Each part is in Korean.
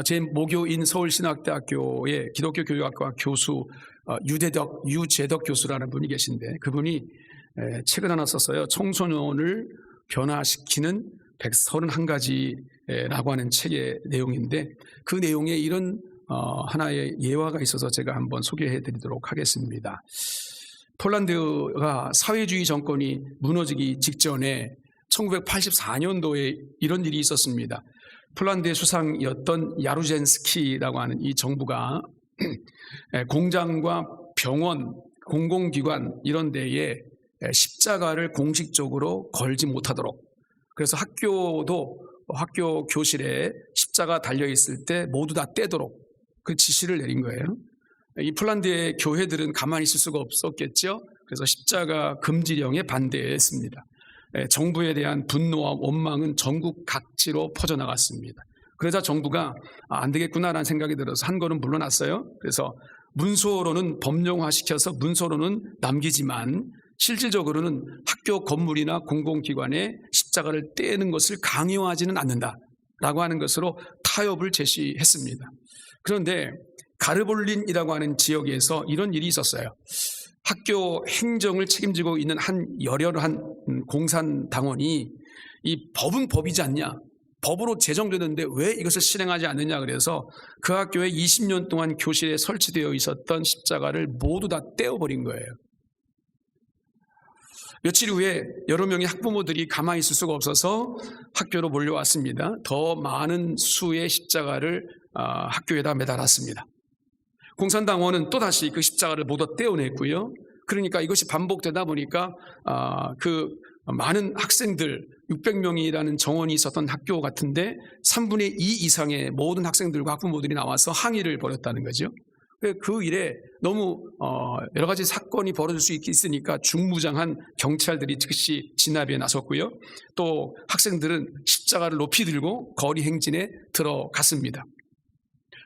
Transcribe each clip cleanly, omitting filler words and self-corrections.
제 모교인 서울신학대학교의 기독교 교육학과 교수 유재덕 교수라는 분이 계신데, 그분이 책을 하나 썼어요. 청소년을 변화시키는 131가지라고 하는 책의 내용인데, 그 내용에 이런 하나의 예화가 있어서 제가 한번 소개해 드리도록 하겠습니다. 폴란드가 사회주의 정권이 무너지기 직전에 1984년도에 이런 일이 있었습니다. 폴란드의 수상이었던 야루젠스키라고 하는 이 정부가 공장과 병원, 공공기관 이런 데에 십자가를 공식적으로 걸지 못하도록, 그래서 학교 교실에 십자가 달려있을 때 모두 다 떼도록 그 지시를 내린 거예요. 이 폴란드의 교회들은 가만히 있을 수가 없었겠죠. 그래서 십자가 금지령에 반대했습니다. 정부에 대한 분노와 원망은 전국 각지로 퍼져나갔습니다. 그러자 정부가 안 되겠구나라는 생각이 들어서 한 걸음 물러났어요. 그래서 문서로는 법령화시켜서 문서로는 남기지만 실질적으로는 학교 건물이나 공공기관에 십자가를 떼는 것을 강요하지는 않는다라고 하는 것으로 타협을 제시했습니다. 그런데 가르볼린이라고 하는 지역에서 이런 일이 있었어요. 학교 행정을 책임지고 있는 한 열혈한 공산당원이 이 법은 법이지 않냐, 법으로 제정되는데 왜 이것을 실행하지 않느냐, 그래서 그 학교에 20년 동안 교실에 설치되어 있었던 십자가를 모두 다 떼어버린 거예요. 며칠 후에 여러 명의 학부모들이 가만히 있을 수가 없어서 학교로 몰려왔습니다. 더 많은 수의 십자가를 학교에다 매달았습니다. 공산당원은 또다시 그 십자가를 모두 떼어냈고요. 그러니까 이것이 반복되다 보니까 그 많은 학생들, 600명이라는 정원이 있었던 학교 같은데 3분의 2 이상의 모든 학생들과 학부모들이 나와서 항의를 벌였다는 거죠. 그 일에 너무 여러 가지 사건이 벌어질 수 있으니까 중무장한 경찰들이 즉시 진압에 나섰고요. 또 학생들은 십자가를 높이 들고 거리 행진에 들어갔습니다.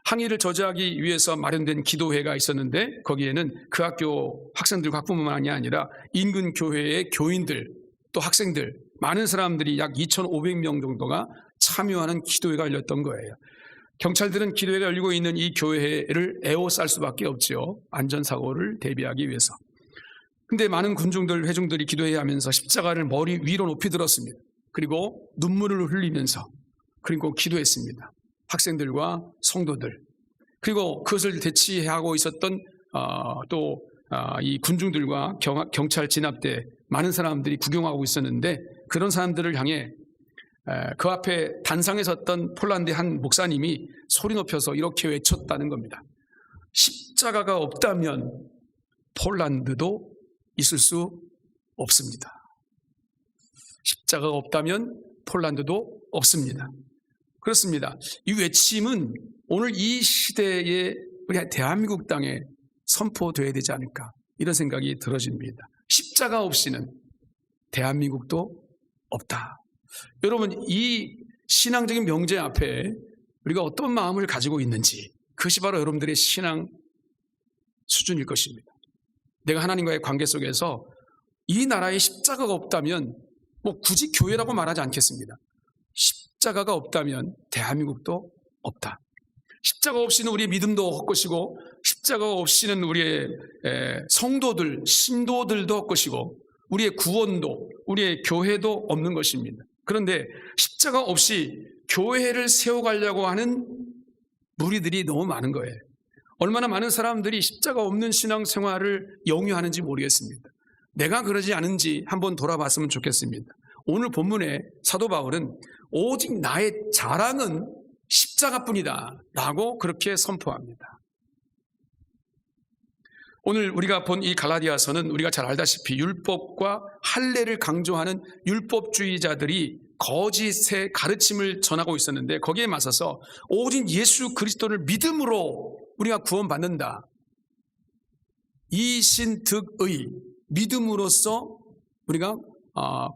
항의를 저지하기 위해서 마련된 기도회가 있었는데, 거기에는 그 학교 학생들과 학부모만이 아니라 인근 교회의 교인들, 또 학생들, 많은 사람들이 약 2,500명 정도가 참여하는 기도회가 열렸던 거예요. 경찰들은 기도회가 열리고 있는 이 교회를 에워쌀 수밖에 없죠. 안전사고를 대비하기 위해서. 근데 많은 군중들, 회중들이 기도회에 하면서 십자가를 머리 위로 높이 들었습니다. 그리고 눈물을 흘리면서 그리고 기도했습니다. 학생들과 성도들, 그리고 그것을 대치하고 있었던 이 군중들과 경찰 진압대 많은 사람들이 구경하고 있었는데, 그런 사람들을 향해 그 앞에 단상에 섰던 폴란드의 한 목사님이 소리 높여서 이렇게 외쳤다는 겁니다. 십자가가 없다면 폴란드도 있을 수 없습니다. 십자가가 없다면 폴란드도 없습니다. 그렇습니다. 이 외침은 오늘 이 시대에 우리 대한민국 땅에 선포되어야 되지 않을까, 이런 생각이 들어집니다. 십자가 없이는 대한민국도 없다. 여러분, 이 신앙적인 명제 앞에 우리가 어떤 마음을 가지고 있는지, 그것이 바로 여러분들의 신앙 수준일 것입니다. 내가 하나님과의 관계 속에서 이 나라에 십자가가 없다면 굳이 교회라고 말하지 않겠습니다. 십자가가 없다면 대한민국도 없다. 십자가 없이는 우리의 믿음도 헛것이고, 십자가 없이는 우리의 성도들, 신도들도 헛것이고, 우리의 구원도, 우리의 교회도 없는 것입니다. 그런데 십자가 없이 교회를 세워가려고 하는 무리들이 너무 많은 거예요. 얼마나 많은 사람들이 십자가 없는 신앙생활을 영위하는지 모르겠습니다. 내가 그러지 않은지 한번 돌아봤으면 좋겠습니다. 오늘 본문에 사도 바울은 오직 나의 자랑은 십자가뿐이다 라고 그렇게 선포합니다. 오늘 우리가 본 이 갈라디아서는 우리가 잘 알다시피 율법과 할례를 강조하는 율법주의자들이 거짓의 가르침을 전하고 있었는데, 거기에 맞서서 오직 예수 그리스도를 믿음으로 우리가 구원받는다, 이신득의, 믿음으로써 우리가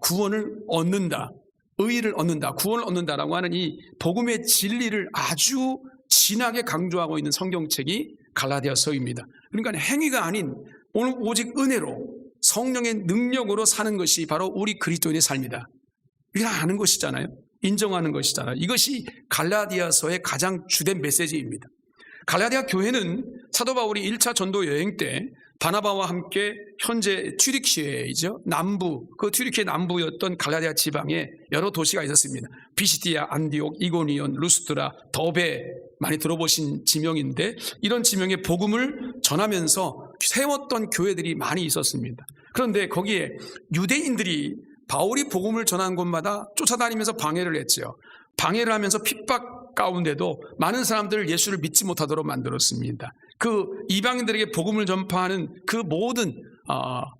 구원을 얻는다, 의의를 얻는다, 구원을 얻는다라고 하는 이 복음의 진리를 아주 진하게 강조하고 있는 성경책이 갈라디아서입니다. 그러니까 행위가 아닌 오늘 오직 은혜로 성령의 능력으로 사는 것이 바로 우리 그리스도인의 삶이다, 이렇게 아는 것이잖아요. 인정하는 것이잖아요. 이것이 갈라디아서의 가장 주된 메시지입니다. 갈라디아 교회는 사도 바울이 1차 전도 여행 때 바나바와 함께 현재 튀르키예이죠. 남부, 그 튀르키예 남부였던 갈라디아 지방에 여러 도시가 있었습니다. 비시디아, 안디옥, 이고니온, 루스트라, 더베, 많이 들어보신 지명인데 이런 지명의 복음을 전하면서 세웠던 교회들이 많이 있었습니다. 그런데 거기에 유대인들이 바울이 복음을 전하는 곳마다 쫓아다니면서 방해를 했죠. 방해를 하면서 핍박 가운데도 많은 사람들을 예수를 믿지 못하도록 만들었습니다. 그 이방인들에게 복음을 전파하는 그 모든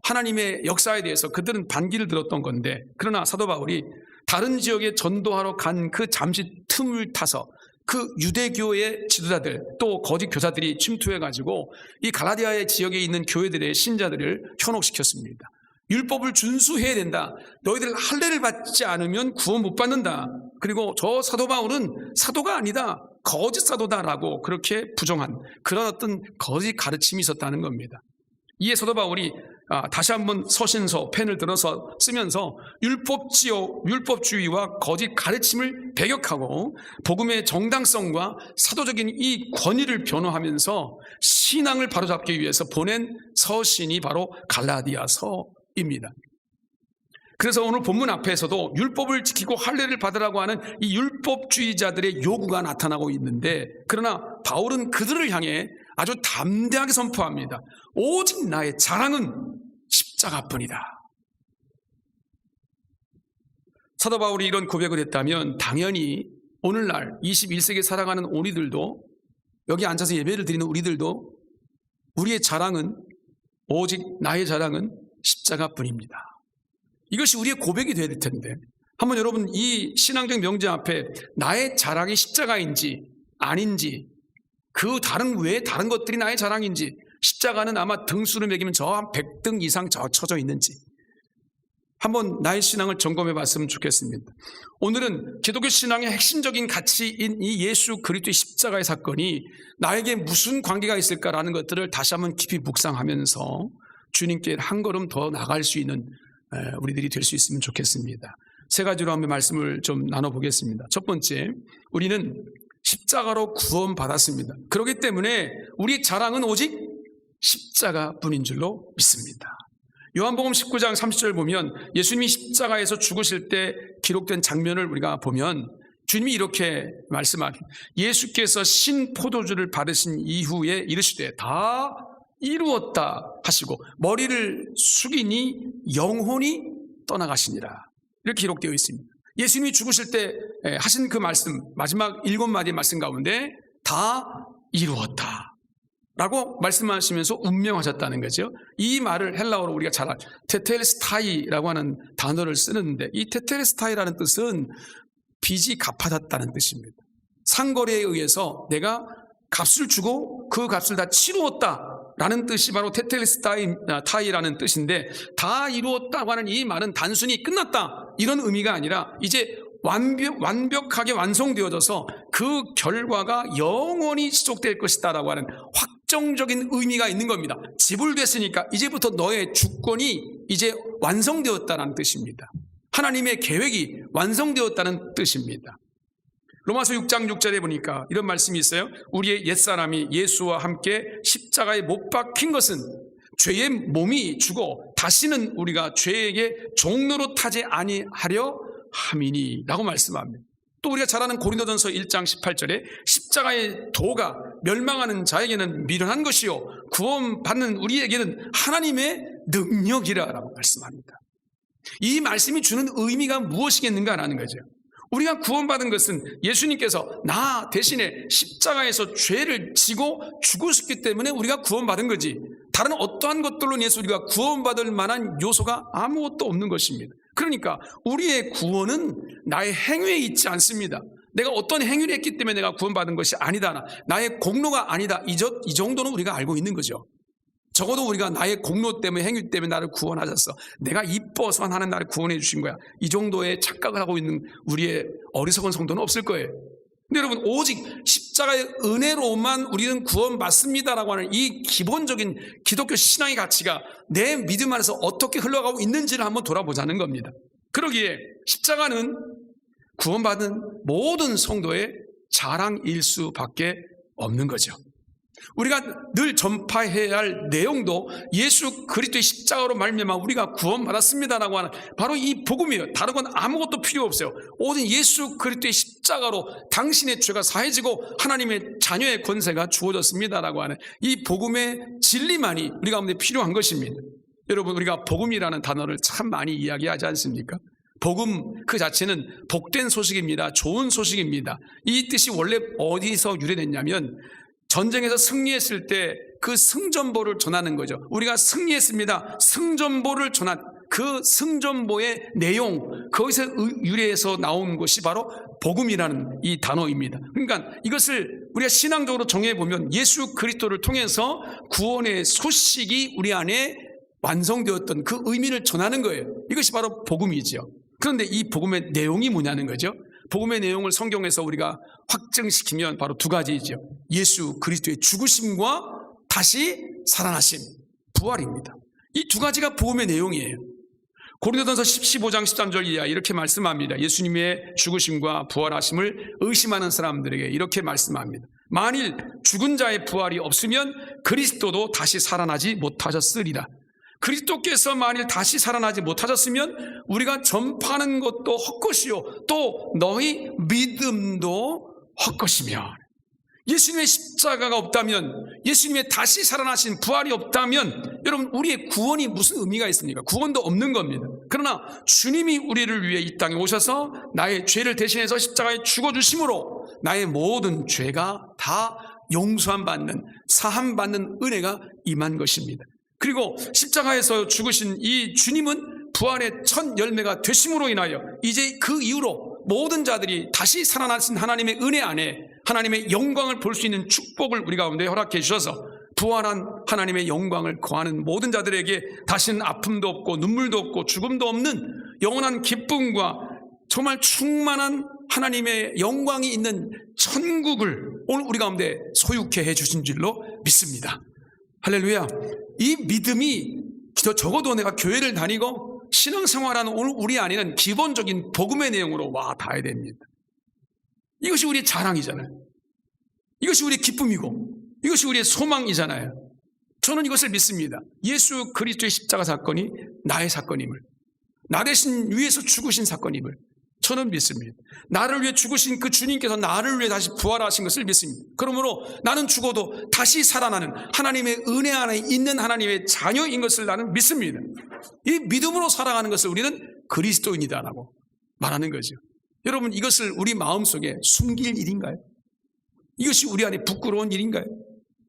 하나님의 역사에 대해서 그들은 반기를 들었던 건데, 그러나 사도 바울이 다른 지역에 전도하러 간 그 잠시 틈을 타서 그 유대교의 지도자들 또 거짓 교사들이 침투해가지고 이 갈라디아의 지역에 있는 교회들의 신자들을 현혹시켰습니다. 율법을 준수해야 된다. 너희들 할례를 받지 않으면 구원 못 받는다. 그리고 저 사도 바울은 사도가 아니다. 거짓 사도다라고 그렇게 부정한 그런 어떤 거짓 가르침이 있었다는 겁니다. 이에 사도 바울이 다시 한번 서신서 펜을 들어서 쓰면서 율법주의와 거짓 가르침을 배격하고 복음의 정당성과 사도적인 이 권위를 변호하면서 신앙을 바로잡기 위해서 보낸 서신이 바로 갈라디아서입니다. 그래서 오늘 본문 앞에서도 율법을 지키고 할례를 받으라고 하는 이 율법주의자들의 요구가 나타나고 있는데, 그러나 바울은 그들을 향해 아주 담대하게 선포합니다. 오직 나의 자랑은 십자가뿐이다. 사도 바울이 이런 고백을 했다면 당연히 오늘날 21세기에 살아가는 우리들도, 여기 앉아서 예배를 드리는 우리들도 우리의 자랑은, 오직 나의 자랑은 십자가뿐입니다. 이것이 우리의 고백이 돼야 될 텐데, 한번 여러분 이 신앙적 명제 앞에 나의 자랑이 십자가인지 아닌지, 그 왜 다른 것들이 나의 자랑인지, 십자가는 아마 등수를 매기면 저 한 100등 이상 쳐져 있는지 한번 나의 신앙을 점검해 봤으면 좋겠습니다. 오늘은 기독교 신앙의 핵심적인 가치인 이 예수 그리스도의 십자가의 사건이 나에게 무슨 관계가 있을까라는 것들을 다시 한번 깊이 묵상하면서 주님께 한 걸음 더 나갈 수 있는 우리들이 될 수 있으면 좋겠습니다. 세 가지로 한번 말씀을 좀 나눠보겠습니다. 첫 번째, 우리는 십자가로 구원받았습니다. 그렇기 때문에 우리 자랑은 오직 십자가뿐인 줄로 믿습니다. 요한복음 19장 30절 보면 예수님이 십자가에서 죽으실 때 기록된 장면을 우리가 보면 주님이 이렇게 말씀하십니다. 예수께서 신포도주를 받으신 이후에 이르시되 다 이루었다 하시고 머리를 숙이니 영혼이 떠나가시니라. 이렇게 기록되어 있습니다. 예수님이 죽으실 때 하신 그 말씀, 마지막 7마디 말씀 가운데 다 이루었다 라고 말씀하시면서 운명하셨다는 거죠. 이 말을 헬라어로 우리가 잘 테텔스타이라고 하는 단어를 쓰는데, 이 테텔스타이라는 뜻은 빚이 갚아졌다는 뜻입니다. 상거래에 의해서 내가 값을 주고 그 값을 다 치루었다 라는 뜻이 바로 테텔스타이라는 뜻인데, 다 이루었다고 하는 이 말은 단순히 끝났다 이런 의미가 아니라 이제 완벽하게 완성되어져서 그 결과가 영원히 지속될 것이다 라고 하는 확정적인 의미가 있는 겁니다. 지불됐으니까 이제부터 너의 주권이 이제 완성되었다는 뜻입니다. 하나님의 계획이 완성되었다는 뜻입니다. 로마서 6장 6절에 보니까 이런 말씀이 있어요. 우리의 옛사람이 예수와 함께 십자가에 못 박힌 것은 죄의 몸이 죽어 다시는 우리가 죄에게 종로로 타지 아니하려 함이니 라고 말씀합니다. 또 우리가 잘 아는 고린도전서 1장 18절에 십자가의 도가 멸망하는 자에게는 미련한 것이요 구원받는 우리에게는 하나님의 능력이라 라고 말씀합니다. 이 말씀이 주는 의미가 무엇이겠는가라는 거죠. 우리가 구원받은 것은 예수님께서 나 대신에 십자가에서 죄를 지고 죽으셨기 때문에 우리가 구원받은 거지, 다른 어떠한 것들로 인해서 우리가 구원받을 만한 요소가 아무것도 없는 것입니다. 그러니까 우리의 구원은 나의 행위에 있지 않습니다. 내가 어떤 행위를 했기 때문에 내가 구원받은 것이 아니다, 나의 공로가 아니다, 이 정도는 우리가 알고 있는 거죠. 적어도 우리가 나의 공로 때문에, 행위 때문에 나를 구원하셨어, 내가 이뻐서 하나님 나를 구원해 주신 거야, 이 정도의 착각을 하고 있는 우리의 어리석은 성도는 없을 거예요. 근데 여러분, 오직 십자가의 은혜로만 우리는 구원받습니다라고 하는 이 기본적인 기독교 신앙의 가치가 내 믿음 안에서 어떻게 흘러가고 있는지를 한번 돌아보자는 겁니다. 그러기에 십자가는 구원받은 모든 성도의 자랑일 수밖에 없는 거죠. 우리가 늘 전파해야 할 내용도 예수 그리스도의 십자가로 말미암아 우리가 구원받았습니다라고 하는 바로 이 복음이에요. 다른 건 아무것도 필요 없어요. 오직 예수 그리스도의 십자가로 당신의 죄가 사해지고 하나님의 자녀의 권세가 주어졌습니다라고 하는 이 복음의 진리만이 우리 가운데 필요한 것입니다. 여러분, 우리가 복음이라는 단어를 참 많이 이야기하지 않습니까? 복음 그 자체는 복된 소식입니다. 좋은 소식입니다. 이 뜻이 원래 어디서 유래됐냐면 전쟁에서 승리했을 때 그 승전보를 전하는 거죠. 우리가 승리했습니다. 승전보를 전한 그 승전보의 내용, 거기서 유래해서 나온 것이 바로 복음이라는 이 단어입니다. 그러니까 이것을 우리가 신앙적으로 정해보면 예수 그리스도를 통해서 구원의 소식이 우리 안에 완성되었던 그 의미를 전하는 거예요. 이것이 바로 복음이죠. 그런데 이 복음의 내용이 뭐냐는 거죠. 복음의 내용을 성경에서 우리가 확증시키면 바로 두 가지이죠. 예수 그리스도의 죽으심과 다시 살아나심, 부활입니다. 이 두 가지가 복음의 내용이에요. 고린도전서 15장 13절 이하 이렇게 말씀합니다. 예수님의 죽으심과 부활하심을 의심하는 사람들에게 이렇게 말씀합니다. 만일 죽은 자의 부활이 없으면 그리스도도 다시 살아나지 못하셨으리라. 그리스도께서 만일 다시 살아나지 못하셨으면 우리가 전파하는 것도 헛것이요 또 너희 믿음도 헛것이며, 예수님의 십자가가 없다면, 예수님의 다시 살아나신 부활이 없다면 여러분 우리의 구원이 무슨 의미가 있습니까? 구원도 없는 겁니다. 그러나 주님이 우리를 위해 이 땅에 오셔서 나의 죄를 대신해서 십자가에 죽어주심으로 나의 모든 죄가 다 용서함 받는, 사함 받는 은혜가 임한 것입니다. 그리고 십자가에서 죽으신 이 주님은 부활의 첫 열매가 되심으로 인하여 이제 그 이후로 모든 자들이 다시 살아나신 하나님의 은혜 안에 하나님의 영광을 볼 수 있는 축복을 우리 가운데 허락해 주셔서 부활한 하나님의 영광을 거하는 모든 자들에게 다시는 아픔도 없고 눈물도 없고 죽음도 없는 영원한 기쁨과 정말 충만한 하나님의 영광이 있는 천국을 오늘 우리 가운데 소유케 해주신 줄로 믿습니다. 할렐루야. 이 믿음이 적어도 내가 교회를 다니고 신앙생활하는 오늘 우리 안에는 기본적인 복음의 내용으로 와 닿아야 됩니다. 이것이 우리의 자랑이잖아요. 이것이 우리의 기쁨이고 이것이 우리의 소망이잖아요. 저는 이것을 믿습니다. 예수 그리스도의 십자가 사건이 나의 사건임을, 나 대신 위에서 죽으신 사건임을 저는 믿습니다. 나를 위해 죽으신 그 주님께서 나를 위해 다시 부활하신 것을 믿습니다. 그러므로 나는 죽어도 다시 살아나는 하나님의 은혜 안에 있는 하나님의 자녀인 것을 나는 믿습니다. 이 믿음으로 살아가는 것을 우리는 그리스도인이다라고 말하는 거죠. 여러분, 이것을 우리 마음속에 숨길 일인가요? 이것이 우리 안에 부끄러운 일인가요?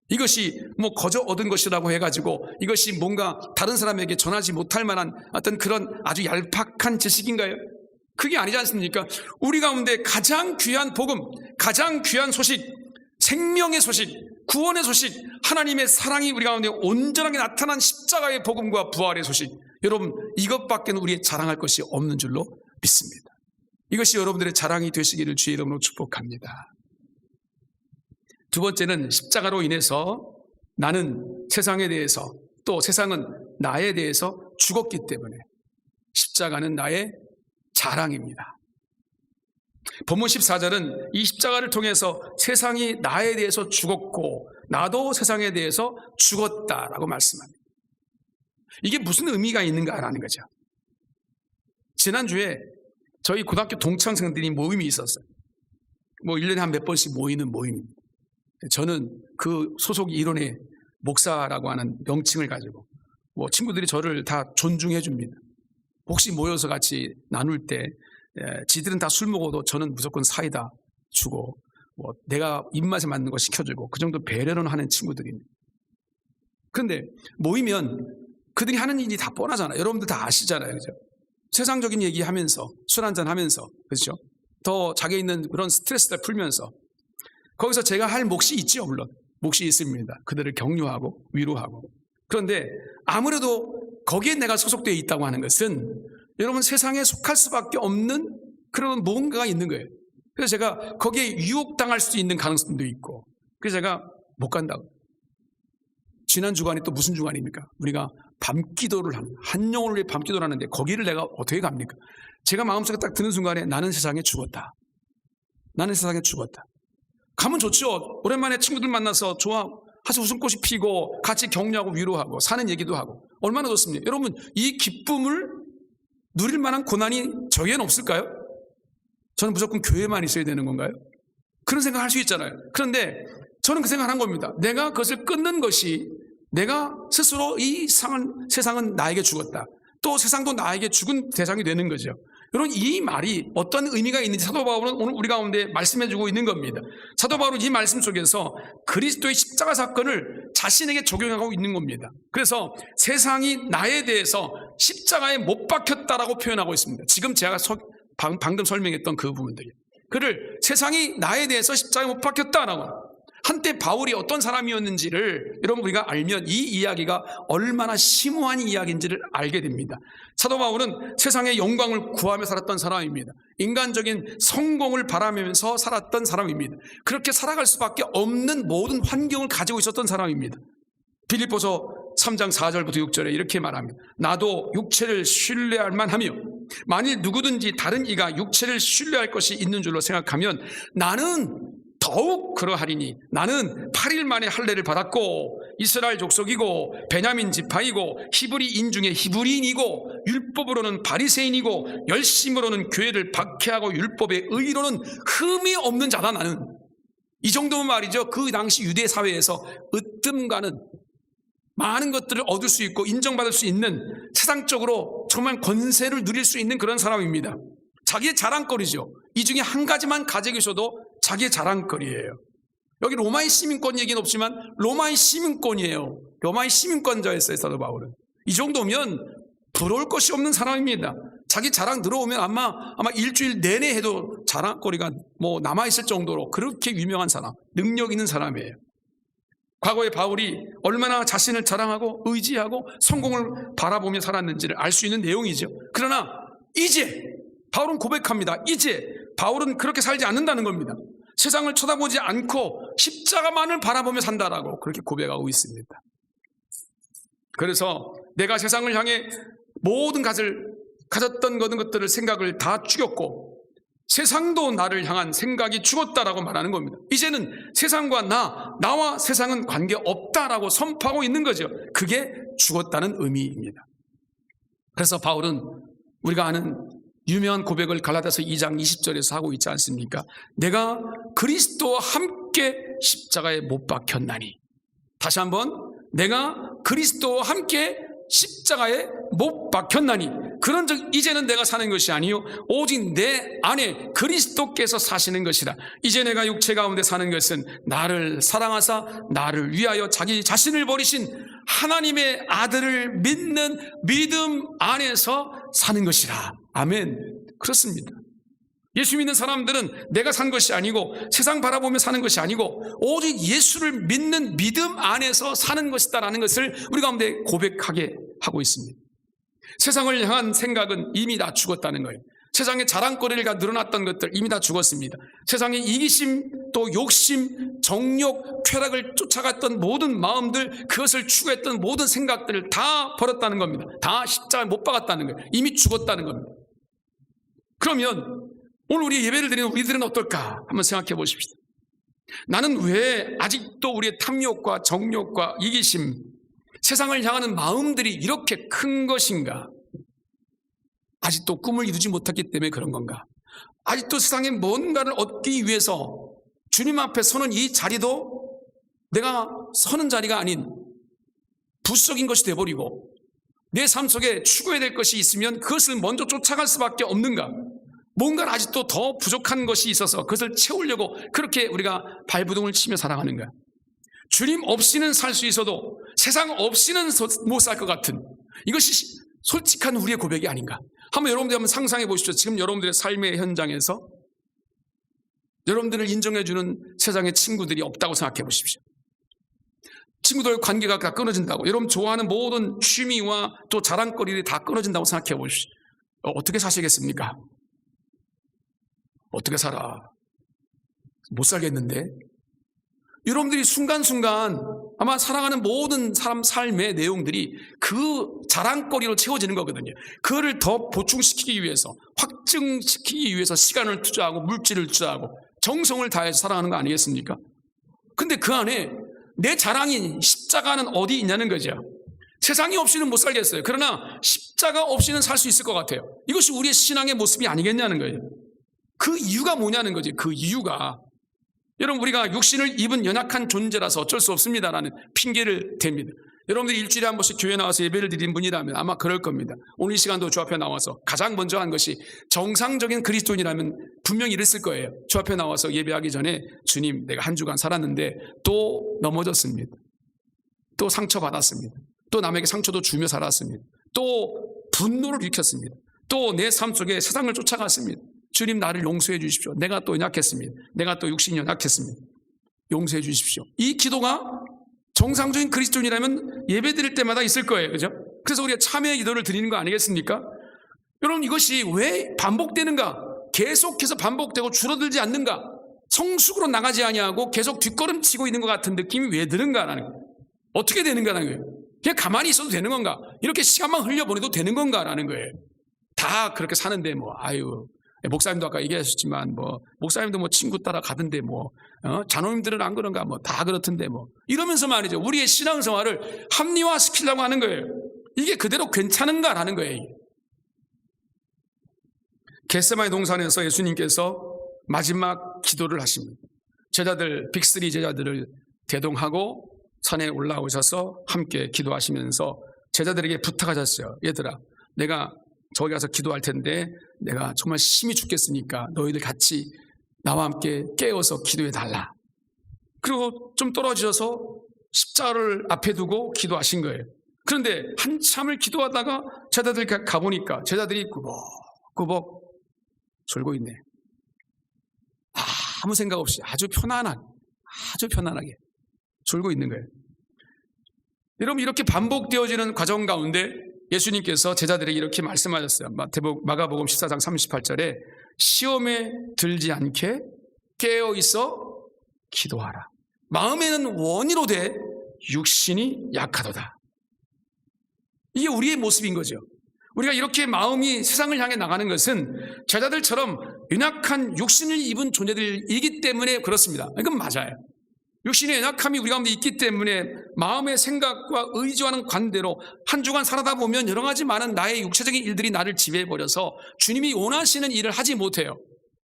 이것이 뭐 거저 얻은 것이라고 해가지고 이것이 뭔가 다른 사람에게 전하지 못할 만한 어떤 그런 아주 얄팍한 지식인가요? 그게 아니지 않습니까? 우리 가운데 가장 귀한 복음, 가장 귀한 소식, 생명의 소식, 구원의 소식, 하나님의 사랑이 우리 가운데 온전하게 나타난 십자가의 복음과 부활의 소식, 여러분 이것밖에는 우리의 자랑할 것이 없는 줄로 믿습니다. 이것이 여러분들의 자랑이 되시기를 주의 이름으로 축복합니다. 두 번째는 십자가로 인해서 나는 세상에 대해서 또 세상은 나에 대해서 죽었기 때문에 십자가는 나의 자랑입니다. 본문 14절은 이 십자가를 통해서 세상이 나에 대해서 죽었고 나도 세상에 대해서 죽었다라고 말씀합니다. 이게 무슨 의미가 있는가라는 거죠. 지난주에 저희 고등학교 동창생들이 모임이 있었어요. 뭐 1년에 한 몇 번씩 모이는 모임입니다. 저는 그 소속 일원의 목사라고 하는 명칭을 가지고 뭐 친구들이 저를 다 존중해 줍니다. 혹시 모여서 같이 나눌 때 지들은 다 술 먹어도 저는 무조건 사이다 주고 뭐 내가 입맛에 맞는 거 시켜주고 그 정도 배려는 하는 친구들입니다. 그런데 모이면 그들이 하는 일이 다 뻔하잖아요. 여러분들 다 아시잖아요. 그죠? 세상적인 얘기하면서 술 한잔 하면서 그렇죠? 더 자기에 있는 그런 스트레스를 풀면서 거기서 제가 할 몫이 있죠. 물론 몫이 있습니다. 그들을 격려하고 위로하고. 그런데 아무래도 거기에 내가 소속되어 있다고 하는 것은 여러분 세상에 속할 수밖에 없는 그런 뭔가가 있는 거예요. 그래서 제가 거기에 유혹당할 수 있는 가능성도 있고 그래서 제가 못 간다고. 지난 주간이 또 무슨 주간입니까? 우리가 밤기도를 합니다. 한 영혼을 위해 밤기도를 하는데 거기를 내가 어떻게 갑니까? 제가 마음속에 딱 드는 순간에 나는 세상에 죽었다. 나는 세상에 죽었다. 가면 좋죠. 오랜만에 친구들 만나서 좋아하서 웃음꽃이 피고 같이 격려하고 위로하고 사는 얘기도 하고 얼마나 좋습니까? 여러분, 이 기쁨을 누릴 만한 고난이 저에게는 없을까요? 저는 무조건 교회만 있어야 되는 건가요? 그런 생각할 수 있잖아요. 그런데 저는 그 생각을 한 겁니다. 내가 그것을 끊는 것이 내가 스스로 이 세상은 나에게 죽었다. 또 세상도 나에게 죽은 대상이 되는 거죠. 여러분, 이 말이 어떤 의미가 있는지 사도 바울은 오늘 우리 가운데 말씀해주고 있는 겁니다. 사도 바울은 이 말씀 속에서 그리스도의 십자가 사건을 자신에게 적용하고 있는 겁니다. 그래서 세상이 나에 대해서 십자가에 못 박혔다라고 표현하고 있습니다. 지금 제가 방금 설명했던 그 부분들이. 그를 세상이 나에 대해서 십자가에 못 박혔다라고. 한때 바울이 어떤 사람이었는지를 여러분 우리가 알면 이 이야기가 얼마나 심오한 이야기인지를 알게 됩니다. 사도 바울은 세상의 영광을 구하며 살았던 사람입니다. 인간적인 성공을 바라면서 살았던 사람입니다. 그렇게 살아갈 수밖에 없는 모든 환경을 가지고 있었던 사람입니다. 빌립보서 3장 4절부터 6절에 이렇게 말합니다. 나도 육체를 신뢰할 만하며 만일 누구든지 다른 이가 육체를 신뢰할 것이 있는 줄로 생각하면 나는 더욱 그러하리니 나는 8일 만에 할례를 받았고 이스라엘 족속이고 베냐민 지파이고 히브리인 중에 히브리인이고 율법으로는 바리새인이고 열심으로는 교회를 박해하고 율법의 의로는 흠이 없는 자다. 나는 이 정도면 말이죠. 그 당시 유대 사회에서 으뜸가는 많은 것들을 얻을 수 있고 인정받을 수 있는 세상적으로 정말 권세를 누릴 수 있는 그런 사람입니다. 자기의 자랑거리죠. 이 중에 한 가지만 가지고 있어도 자기의 자랑거리예요. 여기 로마의 시민권 얘기는 없지만 로마의 시민권이에요. 로마의 시민권자였어요, 사도 바울은. 이 정도면 부러울 것이 없는 사람입니다. 자기 자랑 들어오면 아마 일주일 내내 해도 자랑거리가 남아있을 정도로 그렇게 유명한 사람, 능력 있는 사람이에요. 과거에 바울이 얼마나 자신을 자랑하고 의지하고 성공을 바라보며 살았는지를 알 수 있는 내용이죠. 그러나 이제 바울은 고백합니다. 이제 바울은 그렇게 살지 않는다는 겁니다. 세상을 쳐다보지 않고 십자가만을 바라보며 산다라고 그렇게 고백하고 있습니다. 그래서 내가 세상을 향해 모든 가졌던 것들을 생각을 다 죽였고 세상도 나를 향한 생각이 죽었다라고 말하는 겁니다. 이제는 세상과 나와 세상은 관계없다라고 선포하고 있는 거죠. 그게 죽었다는 의미입니다. 그래서 바울은 우리가 아는 유명한 고백을 갈라디아서 2장 20절에서 하고 있지 않습니까? 내가 그리스도와 함께 십자가에 못 박혔나니. 다시 한번, 내가 그리스도와 함께 십자가에 못 박혔나니. 그런즉 이제는 내가 사는 것이 아니요 오직 내 안에 그리스도께서 사시는 것이라. 이제 내가 육체 가운데 사는 것은 나를 사랑하사 나를 위하여 자기 자신을 버리신 하나님의 아들을 믿는 믿음 안에서 사는 것이라. 아멘. 그렇습니다. 예수 믿는 사람들은 내가 산 것이 아니고 세상 바라보며 사는 것이 아니고 오직 예수를 믿는 믿음 안에서 사는 것이다라는 것을 우리 가운데 고백하게 하고 있습니다. 세상을 향한 생각은 이미 다 죽었다는 거예요. 세상의 자랑거리가 늘어났던 것들 이미 다 죽었습니다. 세상의 이기심, 또 욕심, 정욕, 쾌락을 쫓아갔던 모든 마음들, 그것을 추구했던 모든 생각들을 다 버렸다는 겁니다. 다 십자가에 못 박았다는 거예요. 이미 죽었다는 겁니다. 그러면 오늘 우리 예배를 드리는 우리들은 어떨까? 한번 생각해 보십시다. 나는 왜 아직도 우리의 탐욕과 정욕과 이기심, 세상을 향하는 마음들이 이렇게 큰 것인가? 아직도 꿈을 이루지 못했기 때문에 그런 건가? 아직도 세상에 뭔가를 얻기 위해서 주님 앞에 서는 이 자리도 내가 서는 자리가 아닌 부수적인 것이 되어버리고 내 삶 속에 추구해야 될 것이 있으면 그것을 먼저 쫓아갈 수밖에 없는가? 뭔가 아직도 더 부족한 것이 있어서 그것을 채우려고 그렇게 우리가 발부둥을 치며 살아가는가? 주님 없이는 살 수 있어도 세상 없이는 못 살 것 같은 이것이 솔직한 우리의 고백이 아닌가? 여러분들 한번 상상해 보십시오. 지금 여러분들의 삶의 현장에서 여러분들을 인정해주는 세상의 친구들이 없다고 생각해 보십시오. 친구들 관계가 다 끊어진다고, 여러분 좋아하는 모든 취미와 또 자랑거리들이 다 끊어진다고 생각해 보십시오. 어떻게 사시겠습니까? 어떻게 살아? 못 살겠는데? 여러분들이 순간순간 아마 살아가는 모든 사람 삶의 내용들이 그 자랑거리로 채워지는 거거든요. 그거를 더 보충시키기 위해서, 확증시키기 위해서 시간을 투자하고 물질을 투자하고 정성을 다해서 살아가는 거 아니겠습니까? 근데 그 안에 내 자랑인 십자가는 어디 있냐는 거죠. 세상이 없이는 못 살겠어요. 그러나 십자가 없이는 살 수 있을 것 같아요. 이것이 우리의 신앙의 모습이 아니겠냐는 거예요. 그 이유가 뭐냐는 거지. 그 이유가 여러분, 우리가 육신을 입은 연약한 존재라서 어쩔 수 없습니다라는 핑계를 댑니다. 여러분들이 일주일에 한 번씩 교회 나와서 예배를 드린 분이라면 아마 그럴 겁니다. 오늘 이 시간도 주 앞에 나와서 가장 먼저 한 것이, 정상적인 그리스도인이라면 분명히 이랬을 거예요. 주 앞에 나와서 예배하기 전에 주님, 내가 한 주간 살았는데 또 넘어졌습니다. 또 상처받았습니다. 또 남에게 상처도 주며 살았습니다. 또 분노를 일으켰습니다. 또 내 삶 속에 세상을 쫓아갔습니다. 주님, 나를 용서해 주십시오. 내가 또 연약했습니다. 내가 또 육신이 연약했습니다. 용서해 주십시오. 이 기도가 정상적인 그리스도인이라면 예배 드릴 때마다 있을 거예요. 그죠? 그래서 우리가 참회의 기도를 드리는 거 아니겠습니까? 여러분, 이것이 왜 반복되는가? 계속해서 반복되고 줄어들지 않는가? 성숙으로 나가지 아니하고 계속 뒷걸음치고 있는 것 같은 느낌이 왜 드는가라는 거예요. 어떻게 되는가라는 거예요. 그냥 가만히 있어도 되는 건가? 이렇게 시간만 흘려보내도 되는 건가라는 거예요. 다 그렇게 사는데 목사님도 아까 얘기하셨지만 목사님도 친구 따라 가던데 장로님들은 안 그런가 다 그렇던데 이러면서 말이죠. 우리의 신앙생활을 합리화시키려고 하는 거예요. 이게 그대로 괜찮은가라는 거예요. 겟세마네 동산에서 예수님께서 마지막 기도를 하십니다. 빅3 제자들을 대동하고 산에 올라오셔서 함께 기도하시면서 제자들에게 부탁하셨어요. 얘들아, 내가 저기 가서 기도할 텐데 내가 정말 심히 죽겠으니까 너희들 같이 나와 함께 깨어서 기도해 달라. 그리고 좀 떨어지셔서 십자가를 앞에 두고 기도하신 거예요. 그런데 한참을 기도하다가 제자들 가보니까 제자들이 꾸벅꾸벅 졸고 있네. 아무 생각 없이 아주 편안하게 졸고 있는 거예요. 여러분, 이렇게 반복되어지는 과정 가운데 예수님께서 제자들에게 이렇게 말씀하셨어요. 마가복음 14장 38절에 시험에 들지 않게 깨어있어 기도하라. 마음에는 원이로되 육신이 약하도다. 이게 우리의 모습인 거죠. 우리가 이렇게 마음이 세상을 향해 나가는 것은 제자들처럼 연약한 육신을 입은 존재들이기 때문에 그렇습니다. 이건 맞아요. 육신의 연약함이 우리 가운데 있기 때문에 마음의 생각과 의지와는 관대로 한 주간 살아다 보면 여러 가지 많은 나의 육체적인 일들이 나를 지배해버려서 주님이 원하시는 일을 하지 못해요.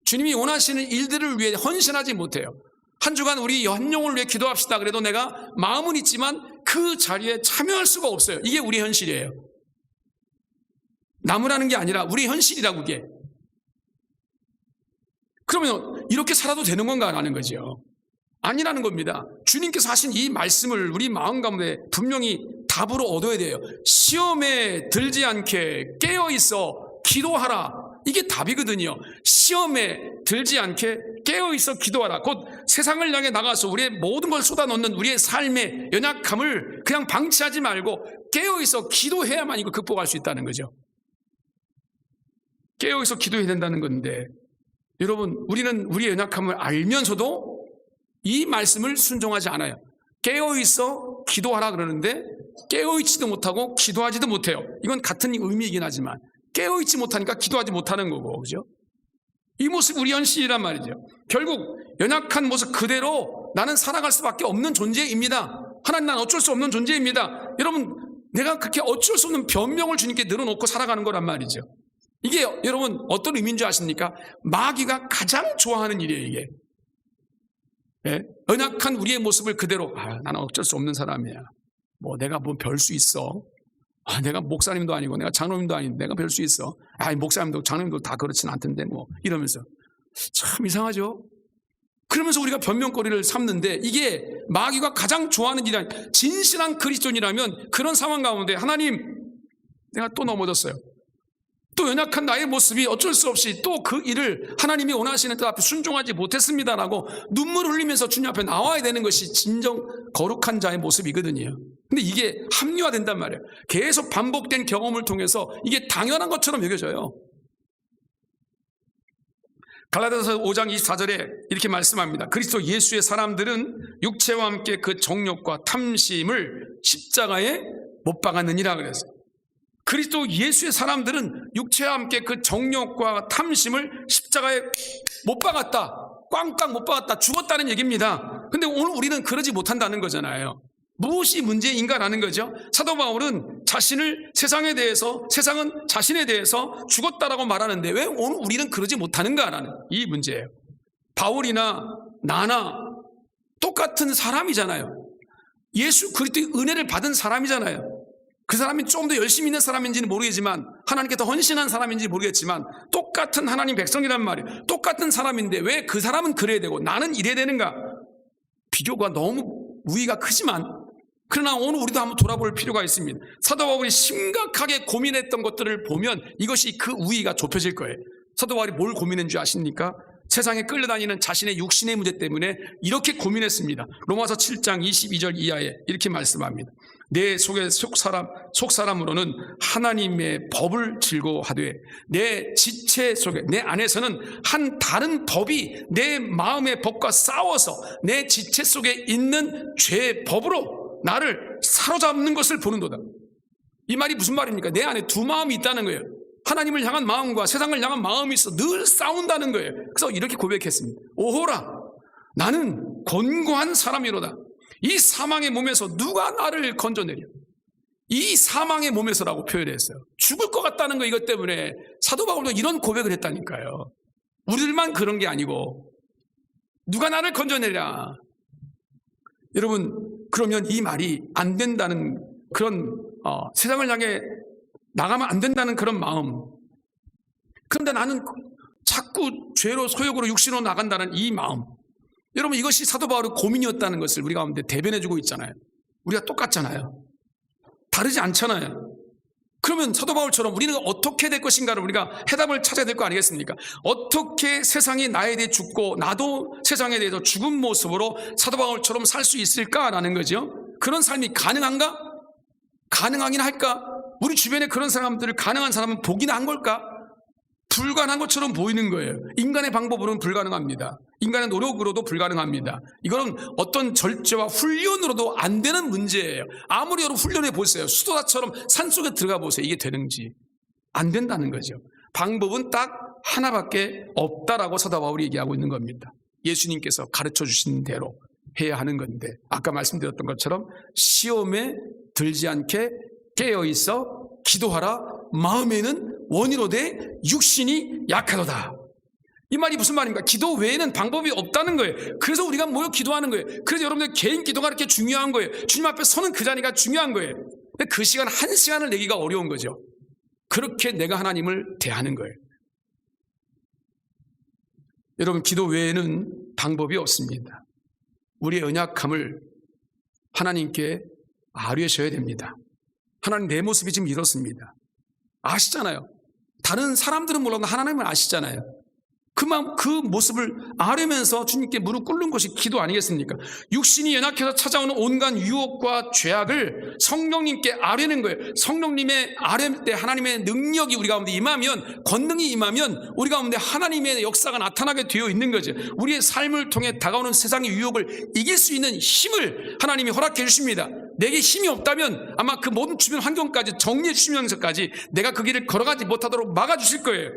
주님이 원하시는 일들을 위해 헌신하지 못해요. 한 주간 우리 연용을 위해 기도합시다 그래도 내가 마음은 있지만 그 자리에 참여할 수가 없어요. 이게 우리 현실이에요. 나무라는 게 아니라 우리 현실이라고 그게. 그러면 이렇게 살아도 되는 건가라는 거죠. 아니라는 겁니다. 주님께서 하신 이 말씀을 우리 마음 가운데 분명히 답으로 얻어야 돼요. 시험에 들지 않게 깨어있어 기도하라. 이게 답이거든요. 시험에 들지 않게 깨어있어 기도하라. 곧 세상을 향해 나가서 우리의 모든 걸 쏟아놓는 우리의 삶의 연약함을 그냥 방치하지 말고 깨어있어 기도해야만 이거 극복할 수 있다는 거죠. 깨어있어 기도해야 된다는 건데 여러분, 우리는 우리의 연약함을 알면서도 이 말씀을 순종하지 않아요. 깨어있어 기도하라 그러는데 깨어있지도 못하고 기도하지도 못해요. 이건 같은 의미이긴 하지만 깨어있지 못하니까 기도하지 못하는 거고, 그죠? 이 모습이 우리 현실이란 말이죠. 결국 연약한 모습 그대로 나는 살아갈 수밖에 없는 존재입니다. 하나님, 난 어쩔 수 없는 존재입니다. 여러분, 내가 그렇게 어쩔 수 없는 변명을 주님께 늘어놓고 살아가는 거란 말이죠. 이게 여러분 어떤 의미인 줄 아십니까? 마귀가 가장 좋아하는 일이에요, 이게. 예? 연약한 우리의 모습을 그대로 나는 어쩔 수 없는 사람이야. 내가 별 수 있어. 내가 목사님도 아니고 내가 장로님도 아닌데 내가 별 수 있어. 목사님도 장로님도 다 그렇진 않던데 이러면서 참 이상하죠. 그러면서 우리가 변명거리를 삼는데 이게 마귀가 가장 좋아하는 일이라. 진실한 그리스도인이라면 그런 상황 가운데 하나님, 내가 또 넘어졌어요. 또 연약한 나의 모습이 어쩔 수 없이 또 그 일을 하나님이 원하시는 뜻 앞에 순종하지 못했습니다라고 눈물을 흘리면서 주님 앞에 나와야 되는 것이 진정 거룩한 자의 모습이거든요. 근데 이게 합리화된단 말이에요. 계속 반복된 경험을 통해서 이게 당연한 것처럼 여겨져요. 갈라디아서 5장 24절에 이렇게 말씀합니다. 그리스도 예수의 사람들은 육체와 함께 그 정욕과 탐심을 십자가에 못 박았느니라 그랬어요. 그리스도 예수의 사람들은 육체와 함께 그 정욕과 탐심을 십자가에 못 박았다. 꽝꽝 못 박았다. 죽었다는 얘기입니다. 근데 오늘 우리는 그러지 못한다는 거잖아요. 무엇이 문제인가라는 거죠. 사도 바울은 자신을 세상에 대해서, 세상은 자신에 대해서 죽었다라고 말하는데 왜 오늘 우리는 그러지 못하는가라는 이 문제예요. 바울이나 나나 똑같은 사람이잖아요. 예수 그리스도의 은혜를 받은 사람이잖아요. 그 사람이 좀 더 열심히 있는 사람인지는 모르겠지만, 하나님께 더 헌신한 사람인지 모르겠지만, 똑같은 하나님 백성이란 말이에요. 똑같은 사람인데 왜 그 사람은 그래야 되고 나는 이래야 되는가? 비교가 너무 우위가 크지만, 그러나 오늘 우리도 한번 돌아볼 필요가 있습니다. 사도 바울이 심각하게 고민했던 것들을 보면 이것이 그 우위가 좁혀질 거예요. 사도 바울이 뭘 고민했는 줄 아십니까? 세상에 끌려다니는 자신의 육신의 문제 때문에 이렇게 고민했습니다. 로마서 7장 22절 이하에 이렇게 말씀합니다. 내 속의 속사람으로는 하나님의 법을 즐거워하되 내 지체 속에, 내 안에서는 한 다른 법이 내 마음의 법과 싸워서 내 지체 속에 있는 죄의 법으로 나를 사로잡는 것을 보는도다. 이 말이 무슨 말입니까? 내 안에 두 마음이 있다는 거예요. 하나님을 향한 마음과 세상을 향한 마음이 있어 늘 싸운다는 거예요. 그래서 이렇게 고백했습니다. 오호라, 나는 곤고한 사람이로다. 이 사망의 몸에서 누가 나를 건져내려? 이 사망의 몸에서라고 표현했어요. 죽을 것 같다는 거, 이것 때문에 사도 바울도 이런 고백을 했다니까요. 우리들만 그런 게 아니고 누가 나를 건져내랴. 여러분, 그러면 이 말이 안 된다는 그런 세상을 향해 나가면 안 된다는 그런 마음, 그런데 나는 자꾸 죄로, 소욕으로, 육신으로 나간다는 이 마음, 여러분, 이것이 사도 바울의 고민이었다는 것을 우리 가운데 대변해주고 있잖아요. 우리가 똑같잖아요. 다르지 않잖아요. 그러면 사도 바울처럼 우리는 어떻게 될 것인가를 우리가 해답을 찾아야 될 거 아니겠습니까? 어떻게 세상이 나에 대해 죽고 나도 세상에 대해서 죽은 모습으로 사도 바울처럼 살 수 있을까라는 거죠. 그런 삶이 가능한가? 가능하긴 할까? 우리 주변에 그런 사람들을 가능한 사람은 보긴 한 걸까? 불가능한 것처럼 보이는 거예요. 인간의 방법으로는 불가능합니다. 인간의 노력으로도 불가능합니다. 이거는 어떤 절제와 훈련으로도 안 되는 문제예요. 아무리 여러분 훈련해 보세요. 수도사처럼 산속에 들어가 보세요. 이게 되는지. 안 된다는 거죠. 방법은 딱 하나밖에 없다라고 사도 바울이 얘기하고 있는 겁니다. 예수님께서 가르쳐 주신 대로 해야 하는 건데, 아까 말씀드렸던 것처럼 시험에 들지 않게 깨어있어 기도하라. 마음에는 원이로되 육신이 약하도다. 이 말이 무슨 말입니까? 기도 외에는 방법이 없다는 거예요. 그래서 우리가 모여 기도하는 거예요. 그래서 여러분들 개인 기도가 그렇게 중요한 거예요. 주님 앞에 서는 그 자리가 중요한 거예요. 근데 그 시간 한 시간을 내기가 어려운 거죠. 그렇게 내가 하나님을 대하는 거예요. 여러분, 기도 외에는 방법이 없습니다. 우리의 연약함을 하나님께 아뢰셔야 됩니다. 하나님, 내 모습이 지금 이렇습니다. 아시잖아요. 다른 사람들은 몰라도 하나님은 아시잖아요. 그 모습을 아뢰면서 주님께 무릎 꿇는 것이 기도 아니겠습니까? 육신이 연약해서 찾아오는 온갖 유혹과 죄악을 성령님께 아뢰는 거예요. 성령님의 아뢰 때 하나님의 능력이 우리 가운데 임하면, 권능이 임하면 우리 가운데 하나님의 역사가 나타나게 되어 있는 거죠. 우리의 삶을 통해 다가오는 세상의 유혹을 이길 수 있는 힘을 하나님이 허락해 주십니다. 내게 힘이 없다면 아마 그 모든 주변 환경까지 정리해 주시면서까지 내가 그 길을 걸어가지 못하도록 막아주실 거예요.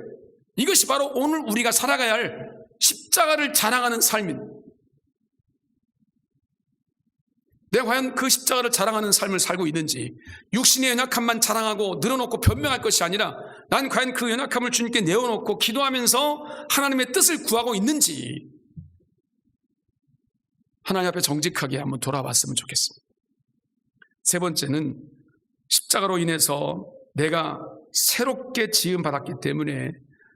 이것이 바로 오늘 우리가 살아가야 할 십자가를 자랑하는 삶입니다. 내가 과연 그 십자가를 자랑하는 삶을 살고 있는지, 육신의 연약함만 자랑하고 늘어놓고 변명할 것이 아니라 난 과연 그 연약함을 주님께 내어놓고 기도하면서 하나님의 뜻을 구하고 있는지 하나님 앞에 정직하게 한번 돌아봤으면 좋겠습니다. 세 번째는 십자가로 인해서 내가 새롭게 지음받았기 때문에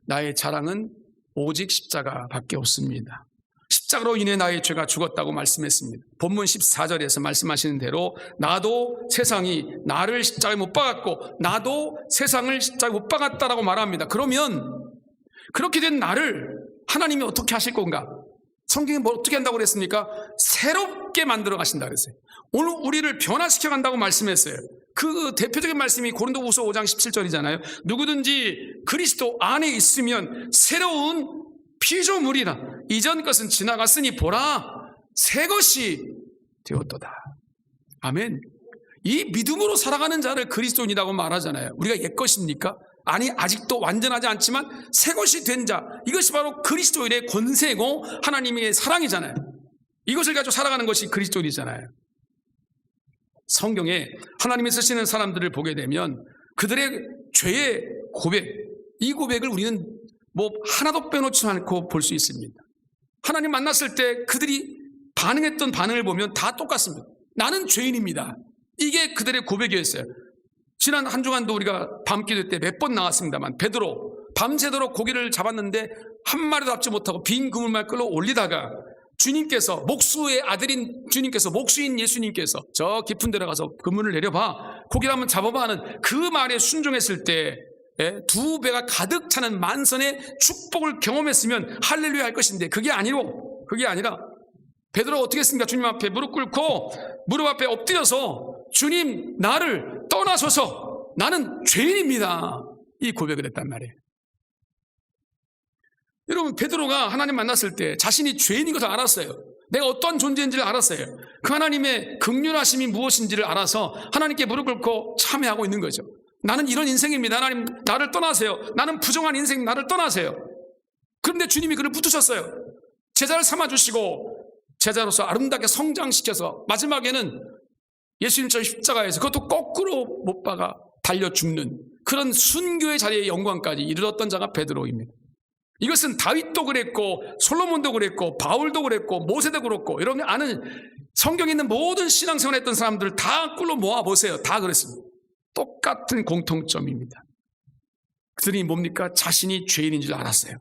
나의 자랑은 오직 십자가밖에 없습니다. 십자가로 인해 나의 죄가 죽었다고 말씀했습니다. 본문 14절에서 말씀하시는 대로 나도 세상이 나를 십자가에 못 박았고 나도 세상을 십자가에 못 박았다라고 말합니다. 그러면 그렇게 된 나를 하나님이 어떻게 하실 건가? 성경에 뭐 어떻게 한다고 그랬습니까? 새롭게 만들어 가신다 그랬어요. 오늘 우리를 변화시켜 간다고 말씀했어요. 그 대표적인 말씀이 고린도후서 5장 17절이잖아요. 누구든지 그리스도 안에 있으면 새로운 피조물이라. 이전 것은 지나갔으니 보라, 새 것이 되었도다. 아멘. 이 믿음으로 살아가는 자를 그리스도인이라고 말하잖아요. 우리가 옛 것입니까? 아니, 아직도 완전하지 않지만 새 것이 된 자, 이것이 바로 그리스도인의 권세고 하나님의 사랑이잖아요. 이것을 가지고 살아가는 것이 그리스도인이잖아요. 성경에 하나님이 쓰시는 사람들을 보게 되면 그들의 죄의 고백, 이 고백을 우리는 하나도 빼놓지 않고 볼 수 있습니다. 하나님 만났을 때 그들이 반응했던 반응을 보면 다 똑같습니다. 나는 죄인입니다. 이게 그들의 고백이었어요. 지난 한 주간도 우리가 밤기도 때 몇 번 나왔습니다만, 베드로 밤새도록 고기를 잡았는데 한 마리도 잡지 못하고 빈 그물만 끌어 올리다가 주님께서, 목수의 아들인 주님께서, 목수인 예수님께서 저 깊은 데로 가서 그물을 내려봐, 고기를 한번 잡아봐 하는 그 말에 순종했을 때 두 배가 가득 차는 만선의 축복을 경험했으면 할렐루야 할 것인데 그게 아니라 베드로가 어떻게 했습니까? 주님 앞에 무릎 꿇고 무릎 앞에 엎드려서 주님, 나를 떠나소서, 나는 죄인입니다, 이 고백을 했단 말이에요. 여러분, 베드로가 하나님 만났을 때 자신이 죄인인 것을 알았어요. 내가 어떠한 존재인지를 알았어요. 그 하나님의 긍휼하심이 무엇인지를 알아서 하나님께 무릎 꿇고 참회하고 있는 거죠. 나는 이런 인생입니다. 하나님, 나를 떠나세요. 나는 부정한 인생, 나를 떠나세요. 그런데 주님이 그를 붙으셨어요. 제자를 삼아주시고 제자로서 아름답게 성장시켜서 마지막에는 예수님처럼 십자가에서 그것도 거꾸로 못 박아 달려 죽는 그런 순교의 자리의 영광까지 이르렀던 자가 베드로입니다. 이것은 다윗도 그랬고 솔로몬도 그랬고 바울도 그랬고 모세도 그렇고, 여러분이 아는 성경에 있는 모든 신앙생활 했던 사람들을 다 꿀로 모아보세요. 다 그랬습니다. 똑같은 공통점입니다. 그들이 뭡니까? 자신이 죄인인 줄 알았어요.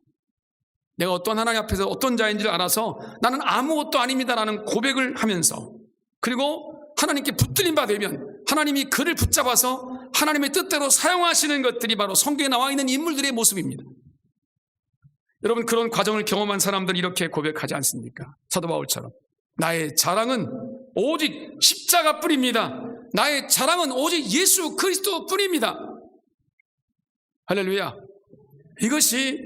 내가 어떤 하나님 앞에서 어떤 자인 줄 알아서 나는 아무것도 아닙니다라는 고백을 하면서, 그리고 하나님께 붙들린 바 되면 하나님이 그를 붙잡아서 하나님의 뜻대로 사용하시는 것들이 바로 성경에 나와 있는 인물들의 모습입니다. 여러분, 그런 과정을 경험한 사람들은 이렇게 고백하지 않습니까? 사도 바울처럼 나의 자랑은 오직 십자가뿐입니다. 나의 자랑은 오직 예수 그리스도뿐입니다. 할렐루야. 이것이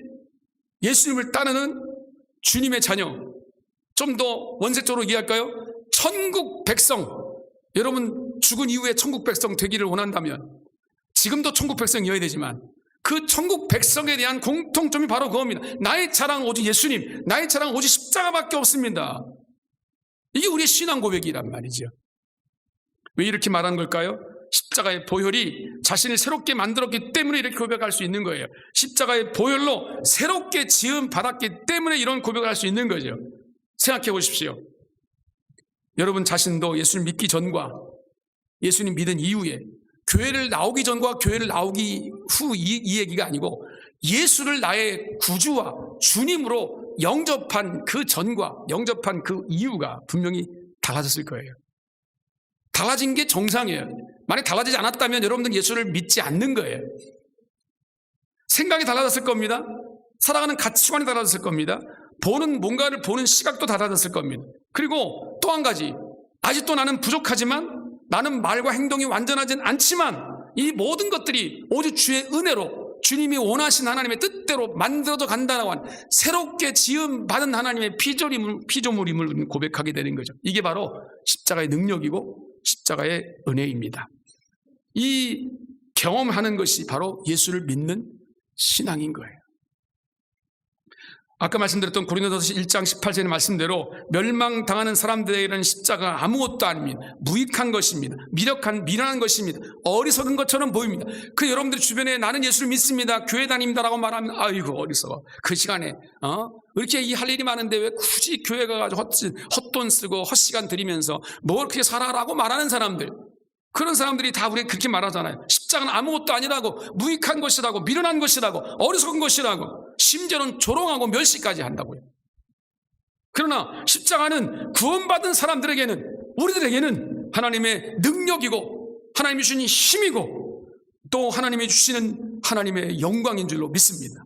예수님을 따르는 주님의 자녀, 좀 더 원색적으로 이해할까요? 천국 백성. 여러분, 죽은 이후에 천국 백성 되기를 원한다면 지금도 천국 백성이어야 되지만 그 천국 백성에 대한 공통점이 바로 그겁니다. 나의 자랑은 오직 예수님, 나의 자랑은 오직 십자가밖에 없습니다. 이게 우리의 신앙 고백이란 말이죠. 왜 이렇게 말한 걸까요? 십자가의 보혈이 자신을 새롭게 만들었기 때문에 이렇게 고백할 수 있는 거예요. 십자가의 보혈로 새롭게 지음 받았기 때문에 이런 고백을 할 수 있는 거죠. 생각해 보십시오. 여러분 자신도 예수를 믿기 전과 예수님 믿은 이후에, 교회를 나오기 전과 교회를 나오기 후 이 얘기가 아니고 예수를 나의 구주와 주님으로 영접한 그 전과 영접한 그 이유가 분명히 달라졌을 거예요. 달라진 게 정상이에요. 만약 달라지지 않았다면 여러분들은 예수를 믿지 않는 거예요. 생각이 달라졌을 겁니다. 살아가는 가치관이 달라졌을 겁니다. 뭔가를 보는 시각도 달라졌을 겁니다. 그리고 또 한 가지, 아직도 나는 부족하지만, 나는 말과 행동이 완전하진 않지만 이 모든 것들이 오직 주의 은혜로 주님이 원하신 하나님의 뜻대로 만들어져 간다고 한 새롭게 지음 받은 하나님의 피조물임을 고백하게 되는 거죠. 이게 바로 십자가의 능력이고 십자가의 은혜입니다. 이 경험하는 것이 바로 예수를 믿는 신앙인 거예요. 아까 말씀드렸던 고린도전서 1장 18절의 말씀대로 멸망당하는 사람들에게는 십자가가 아무것도 아닙니다. 무익한 것입니다. 미련한 것입니다. 어리석은 것처럼 보입니다. 그 여러분들 주변에 나는 예수를 믿습니다, 교회 다닙니다라고 말하면 아이고 어리석어. 그 시간에 이렇게 할 일이 많은데 왜 굳이 교회 가가지고 헛돈 쓰고 헛시간 들이면서 뭘 그렇게 살아라고 말하는 사람들, 그런 사람들이 다 우리에게 그렇게 말하잖아요. 십자가는 아무것도 아니라고, 무익한 것이라고, 미련한 것이라고, 어리석은 것이라고, 심지어는 조롱하고 멸시까지 한다고요. 그러나 십자가는 구원받은 사람들에게는, 우리들에게는 하나님의 능력이고 하나님이 주시는 힘이고 또 하나님이 주시는 하나님의 영광인 줄로 믿습니다.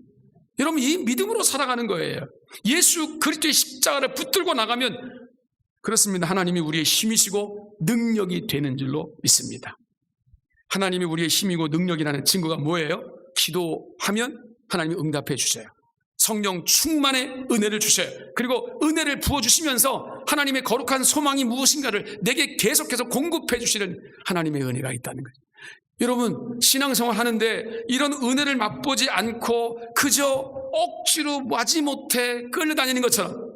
여러분, 이 믿음으로 살아가는 거예요. 예수 그리스도의 십자가를 붙들고 나가면 그렇습니다. 하나님이 우리의 힘이시고 능력이 되는 줄로 믿습니다. 하나님이 우리의 힘이고 능력이라는 증거가 뭐예요? 기도하면 하나님이 응답해 주셔요. 성령 충만의 은혜를 주셔요. 그리고 은혜를 부어주시면서 하나님의 거룩한 소망이 무엇인가를 내게 계속해서 공급해 주시는 하나님의 은혜가 있다는 거죠. 여러분, 신앙생활 하는데 이런 은혜를 맛보지 않고 그저 억지로 마지못해 끌려다니는 것처럼,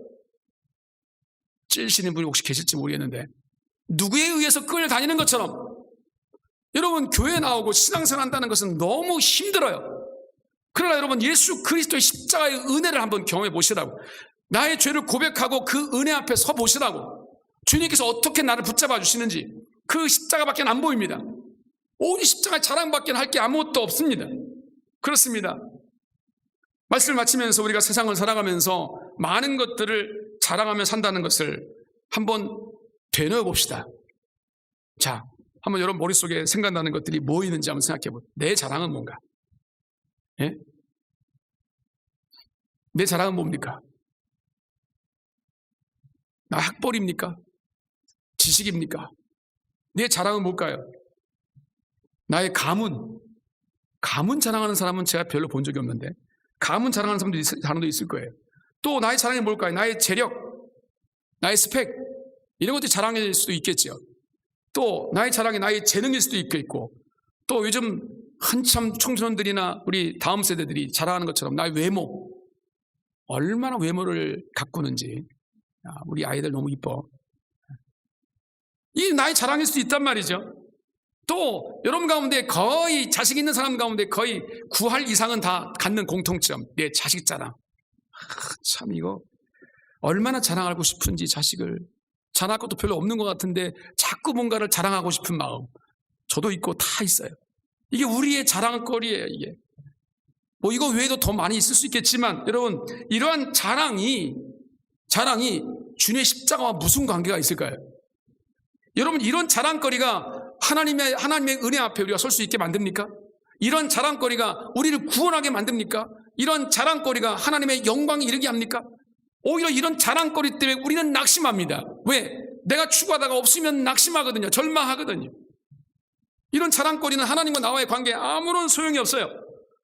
찔리시는 분이 혹시 계실지 모르겠는데 누구에 의해서 끌려다니는 것처럼 여러분, 교회 나오고 신앙생활 한다는 것은 너무 힘들어요. 그러나 여러분, 예수 그리스도의 십자가의 은혜를 한번 경험해 보시라고, 나의 죄를 고백하고 그 은혜 앞에 서 보시라고, 주님께서 어떻게 나를 붙잡아 주시는지 그 십자가밖에 안 보입니다. 오직 십자가 자랑밖에 할 게 아무것도 없습니다. 그렇습니다. 말씀을 마치면서 우리가 세상을 살아가면서 많은 것들을 자랑하며 산다는 것을 한번 되뇌어 봅시다. 자, 한번 여러분 머릿속에 생각나는 것들이 뭐 있는지 한번 생각해 보세요. 내 자랑은 뭔가? 예? 내 자랑은 뭡니까? 나 학벌입니까? 지식입니까? 내 자랑은 뭘까요? 나의 가문. 가문 자랑하는 사람은 제가 별로 본 적이 없는데 가문 자랑하는 사람도 있을 거예요. 또 나의 자랑이 뭘까요? 나의 재력, 나의 스펙, 이런 것들이 자랑일 수도 있겠죠. 또 나의 자랑이 나의 재능일 수도 있겠고, 또 요즘 한참 청소년들이나 우리 다음 세대들이 자랑하는 것처럼 나의 외모, 얼마나 외모를 가꾸는지. 우리 아이들 너무 이뻐. 이 나의 자랑일 수도 있단 말이죠. 또 여러분 가운데 거의 자식 있는 사람 가운데 거의 9할 이상은 다 갖는 공통점, 내 자식 자랑. 참 이거 얼마나 자랑하고 싶은지, 자식을 자랑할 것도 별로 없는 것 같은데 자꾸 뭔가를 자랑하고 싶은 마음, 저도 있고 다 있어요. 이게 우리의 자랑거리예요. 이게 뭐 이거 외에도 더 많이 있을 수 있겠지만 여러분, 이러한 자랑이 주님의 십자가와 무슨 관계가 있을까요? 여러분, 이런 자랑거리가 하나님의 은혜 앞에 우리가 설 수 있게 만듭니까? 이런 자랑거리가 우리를 구원하게 만듭니까? 이런 자랑거리가 하나님의 영광에 이르게 합니까? 오히려 이런 자랑거리 때문에 우리는 낙심합니다. 왜? 내가 추구하다가 없으면 낙심하거든요. 절망하거든요. 이런 자랑거리는 하나님과 나와의 관계에 아무런 소용이 없어요.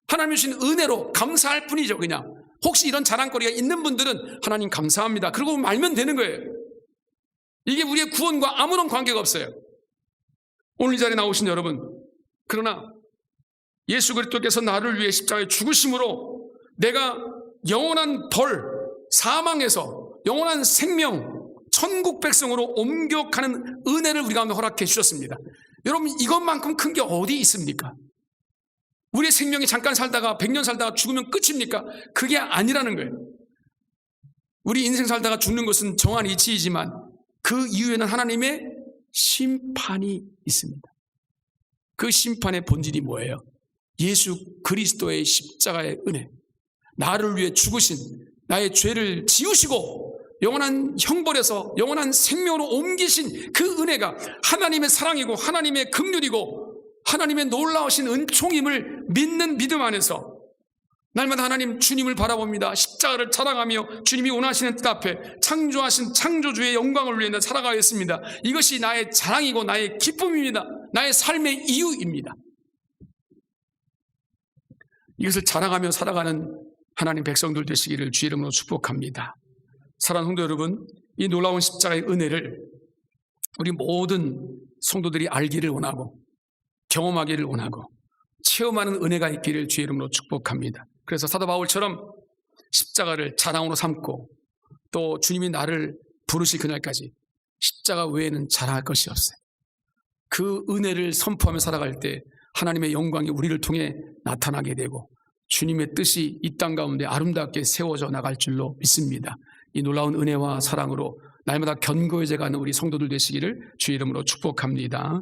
하나님이 주신 은혜로 감사할 뿐이죠. 그냥 혹시 이런 자랑거리가 있는 분들은 하나님 감사합니다, 그러고 말면 되는 거예요. 이게 우리의 구원과 아무런 관계가 없어요. 오늘 이 자리에 나오신 여러분, 그러나 예수 그리스도께서 나를 위해 십자가에 죽으심으로 내가 영원한 벌, 사망에서 영원한 생명, 천국 백성으로 옮겨가는 은혜를 우리 가운데 허락해 주셨습니다. 여러분, 이것만큼 큰 게 어디 있습니까? 우리의 생명이 잠깐 살다가 100년 살다가 죽으면 끝입니까? 그게 아니라는 거예요. 우리 인생 살다가 죽는 것은 정한 이치이지만 그 이후에는 하나님의 심판이 있습니다. 그 심판의 본질이 뭐예요? 예수 그리스도의 십자가의 은혜, 나를 위해 죽으신, 나의 죄를 지우시고 영원한 형벌에서 영원한 생명으로 옮기신 그 은혜가 하나님의 사랑이고 하나님의 긍휼이고 하나님의 놀라우신 은총임을 믿는 믿음 안에서 날마다 하나님, 주님을 바라봅니다. 십자가를 자랑하며 주님이 원하시는 뜻 앞에 창조하신 창조주의 영광을 위해 살아가겠습니다. 이것이 나의 자랑이고 나의 기쁨입니다. 나의 삶의 이유입니다. 이것을 자랑하며 살아가는 하나님 백성들 되시기를 주의 이름으로 축복합니다. 사랑하는 성도 여러분, 이 놀라운 십자가의 은혜를 우리 모든 성도들이 알기를 원하고 경험하기를 원하고 체험하는 은혜가 있기를 주의 이름으로 축복합니다. 그래서 사도 바울처럼 십자가를 자랑으로 삼고 또 주님이 나를 부르실 그날까지 십자가 외에는 자랑할 것이 없어요. 그 은혜를 선포하며 살아갈 때 하나님의 영광이 우리를 통해 나타나게 되고 주님의 뜻이 이 땅 가운데 아름답게 세워져 나갈 줄로 믿습니다. 이 놀라운 은혜와 사랑으로 날마다 견고해져 가는 우리 성도들 되시기를 주의 이름으로 축복합니다.